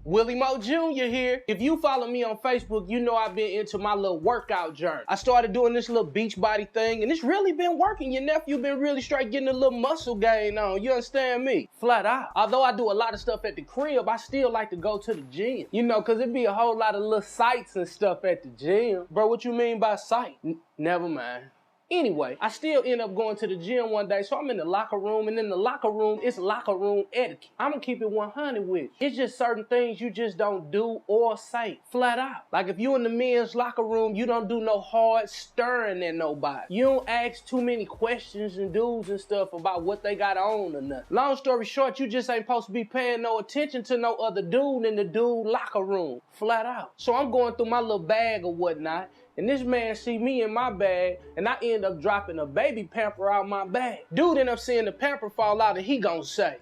Willie Mo Jr. here. If you follow me on Facebook, you know I've been into my little workout journey. I started doing this little beach body thing, and it's really been working. Your nephew been really straight getting a little muscle gain on. You understand me? Flat out. Although I do a lot of stuff at the crib, I still like to go to the gym. You know, because it be a whole lot of little sights and stuff at the gym. Bro, what you mean by sight? Never mind. Anyway, I still end up going to the gym one day, so I'm in the locker room, and in the locker room, it's locker room etiquette. I'm gonna keep it 100 with you. It's just certain things you just don't do or say, flat out. Like if you in the men's locker room, you don't do no hard stirring at nobody. You don't ask too many questions and do's and stuff about what they got on or nothing. Long story short, you just ain't supposed to be paying no attention to no other dude in the dude locker room, flat out. So I'm going through my little bag or whatnot, and this man see me in my bag, and I end up dropping a baby pamper out my bag. Dude end up seeing the pamper fall out, and he gonna say,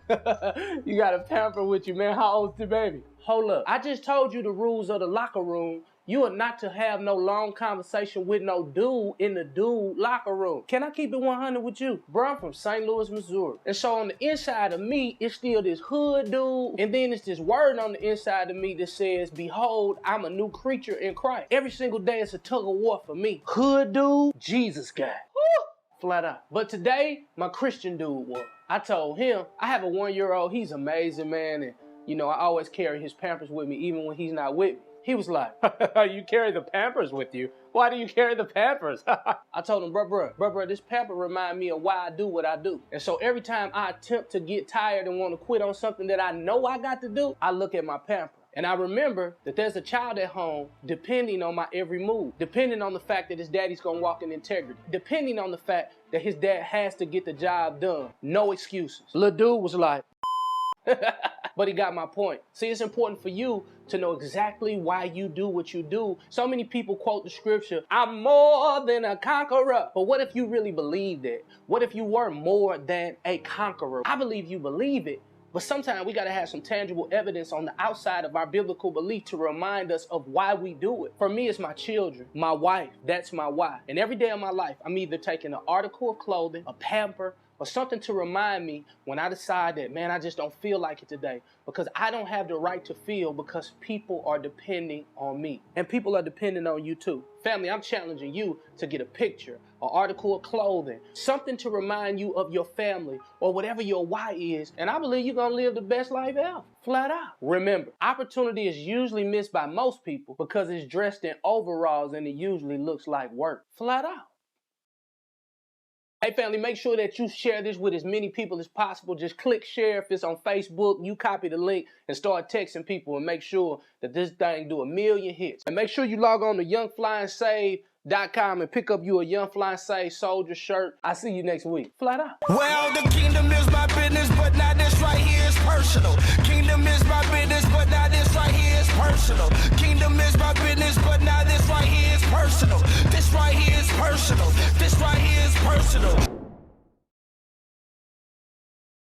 you got a pamper with you, man. How old's the baby? Hold up. I just told you the rules of the locker room. You are not to have no long conversation with no dude in the dude locker room. Can I keep it 100 with you? Bro, I'm from St. Louis, Missouri. And so on the inside of me, it's still this hood dude. And then it's this word on the inside of me that says, behold, I'm a new creature in Christ. Every single day it's a tug of war for me. Hood dude, Jesus guy. Woo! Flat out. But today, my Christian dude was. I told him, I have a 1-year-old. He's amazing, man. And, you know, I always carry his Pampers with me, even when he's not with me. He was like, you carry the Pampers with you? Why do you carry the Pampers? I told him, bro, this pamper remind me of why I do what I do. And so every time I attempt to get tired and want to quit on something that I know I got to do, I look at my pamper. And I remember that there's a child at home depending on my every move, depending on the fact that his daddy's gonna walk in integrity, depending on the fact that his dad has to get the job done. No excuses. Little dude was like, but he got my point. See, it's important for you to know exactly why you do what you do. So many people quote the scripture, I'm more than a conqueror. But what if you really believe that? What if you were more than a conqueror? I believe you believe it. But sometimes we got to have some tangible evidence on the outside of our biblical belief to remind us of why we do it. For me, it's my children, my wife. That's my why. And every day of my life, I'm either taking an article of clothing, a pamper, or something to remind me when I decide that, man, I just don't feel like it today, because I don't have the right to feel because people are depending on me. And people are depending on you too. Family, I'm challenging you to get a picture, an article of clothing, something to remind you of your family or whatever your why is. And I believe you're going to live the best life ever, flat out. Remember, opportunity is usually missed by most people because it's dressed in overalls and it usually looks like work, flat out. Hey family, make sure that you share this with as many people as possible. Just click share if it's on Facebook. You copy the link and start texting people and make sure that this thing do 1 million hits. And make sure you log on to YoungFlyingSave.com and pick up you a Young Flying Save soldier shirt. I'll see you next week. Flat out. Well, the kingdom is my business, but now this right here is personal. Kingdom is my business, but now this right here is personal. Kingdom is my business, but now this right here is personal. This right here is personal. This right here is personal.